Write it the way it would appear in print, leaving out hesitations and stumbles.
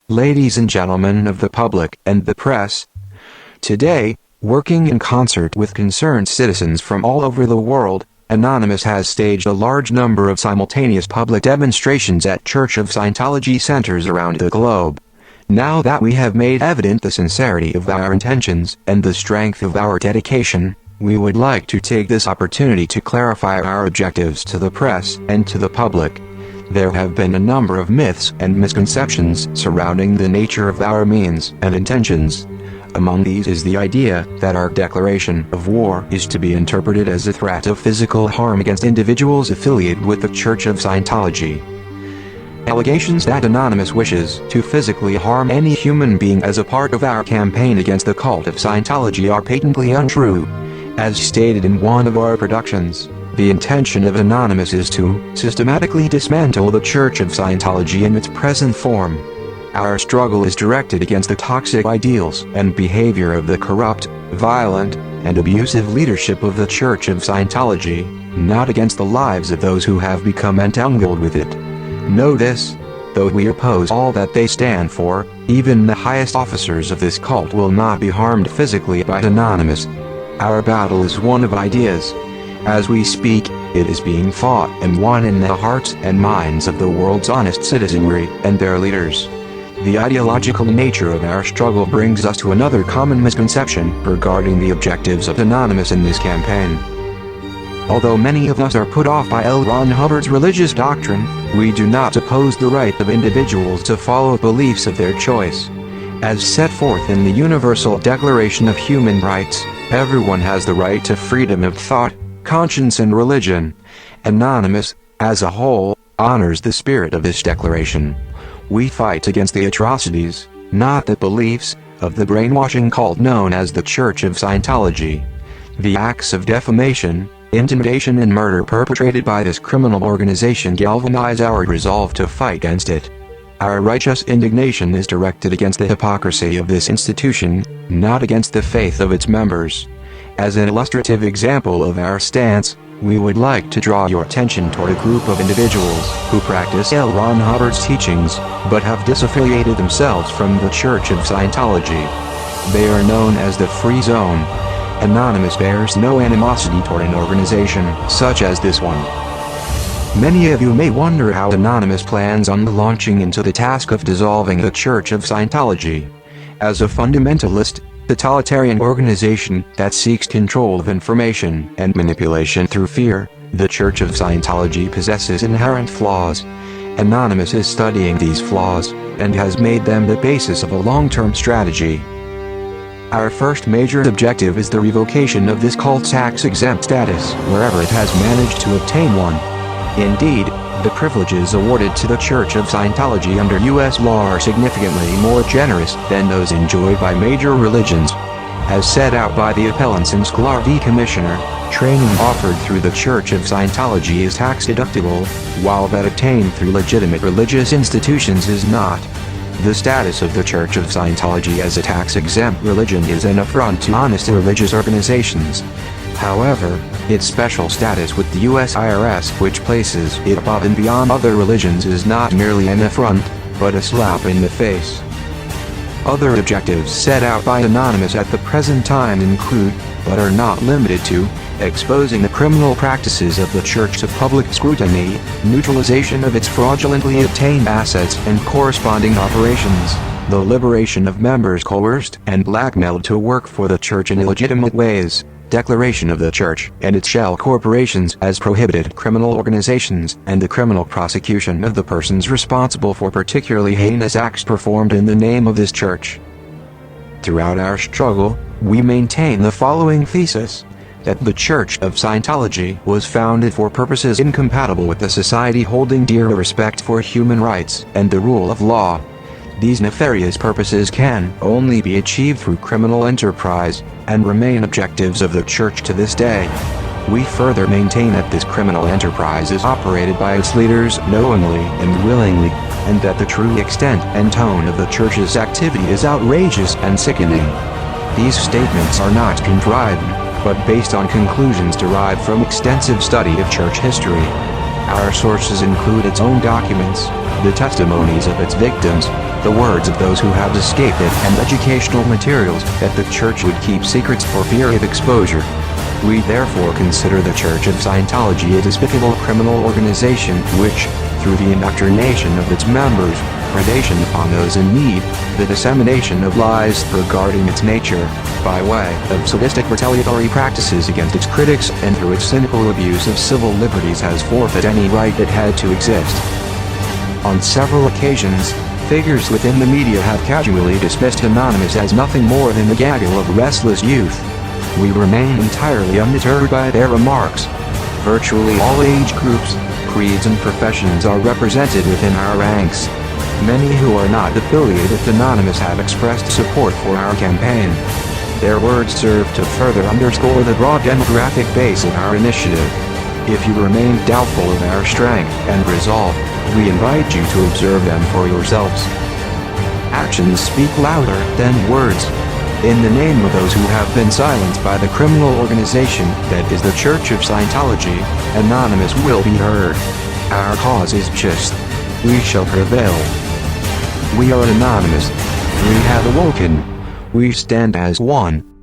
ladies and gentlemen of the public and the press. Today, working in concert with concerned citizens from all over the world, Anonymous has staged a large number of simultaneous public demonstrations at Church of Scientology centers around the globe. Now that we have made evident the sincerity of our intentions and the strength of our dedication, we would like to take this opportunity to clarify our objectives to the press and to the public. There have been a number of myths and misconceptions surrounding the nature of our means and intentions. Among these is the idea that our declaration of war is to be interpreted as a threat of physical harm against individuals affiliated with the Church of Scientology. Allegations that Anonymous wishes to physically harm any human being as a part of our campaign against the cult of Scientology are patently untrue. As stated in one of our productions, the intention of Anonymous is to systematically dismantle the Church of Scientology in its present form. Our struggle is directed against the toxic ideals and behavior of the corrupt, violent, and abusive leadership of the Church of Scientology, not against the lives of those who have become entangled with it. Know this: though we oppose all that they stand for, even the highest officers of this cult will not be harmed physically by Anonymous. Our battle is one of ideas. As we speak, it is being fought and won in the hearts and minds of the world's honest citizenry and their leaders. The ideological nature of our struggle brings us to another common misconception regarding the objectives of Anonymous in this campaign. Although many of us are put off by L. Ron Hubbard's religious doctrine, we do not oppose the right of individuals to follow beliefs of their choice. As set forth in the Universal Declaration of Human Rights, everyone has the right to freedom of thought, conscience and religion. Anonymous, as a whole, honors the spirit of this declaration. We fight against the atrocities, not the beliefs, of the brainwashing cult known as the Church of Scientology. The acts of defamation, intimidation and murder perpetrated by this criminal organization galvanize our resolve to fight against it. Our righteous indignation is directed against the hypocrisy of this institution, not against the faith of its members. As an illustrative example of our stance, we would like to draw your attention toward a group of individuals who practice L. Ron Hubbard's teachings, but have disaffiliated themselves from the Church of Scientology. They are known as the Free Zone. Anonymous bears no animosity toward an organization such as this one. Many of you may wonder how Anonymous plans on launching into the task of dissolving the Church of Scientology. As a fundamentalist, totalitarian organization that seeks control of information and manipulation through fear, the Church of Scientology possesses inherent flaws. Anonymous is studying these flaws, and has made them the basis of a long-term strategy. Our first major objective is the revocation of this cult's tax-exempt status, wherever it has managed to obtain one. Indeed, the privileges awarded to the Church of Scientology under U.S. law are significantly more generous than those enjoyed by major religions. As set out by the appellants in Sklar v. Commissioner, training offered through the Church of Scientology is tax-deductible, while that obtained through legitimate religious institutions is not. The status of the Church of Scientology as a tax-exempt religion is an affront to honest religious organizations. However, its special status with the U.S. IRS, which places it above and beyond other religions, is not merely an affront, but a slap in the face. Other objectives set out by Anonymous at the present time include, but are not limited to, exposing the criminal practices of the Church to public scrutiny, neutralization of its fraudulently obtained assets and corresponding operations, the liberation of members coerced and blackmailed to work for the Church in illegitimate ways, declaration of the Church and its shell corporations as prohibited criminal organizations, and the criminal prosecution of the persons responsible for particularly heinous acts performed in the name of this Church. Throughout our struggle, we maintain the following thesis: that the Church of Scientology was founded for purposes incompatible with the society holding dear respect for human rights and the rule of law. These nefarious purposes can only be achieved through criminal enterprise, and remain objectives of the Church to this day. We further maintain that this criminal enterprise is operated by its leaders knowingly and willingly, and that the true extent and tone of the Church's activity is outrageous and sickening. These statements are not contrived, but based on conclusions derived from extensive study of Church history. Our sources include its own documents, the testimonies of its victims, the words of those who have escaped it and educational materials that the Church would keep secrets for fear of exposure. We therefore consider the Church of Scientology a despicable criminal organization which, through the indoctrination of its members, predation upon those in need, the dissemination of lies regarding its nature, by way of sadistic retaliatory practices against its critics and through its cynical abuse of civil liberties has forfeited any right it had to exist. On several occasions, figures within the media have casually dismissed Anonymous as nothing more than the gaggle of restless youth. We remain entirely undeterred by their remarks. Virtually all age groups, creeds and professions are represented within our ranks. Many who are not affiliated with Anonymous have expressed support for our campaign. Their words serve to further underscore the broad demographic base of our initiative. If you remain doubtful of our strength and resolve, we invite you to observe them for yourselves. Actions speak louder than words. In the name of those who have been silenced by the criminal organization that is the Church of Scientology, Anonymous will be heard. Our cause is just. We shall prevail. We are Anonymous. We have awoken. We stand as one.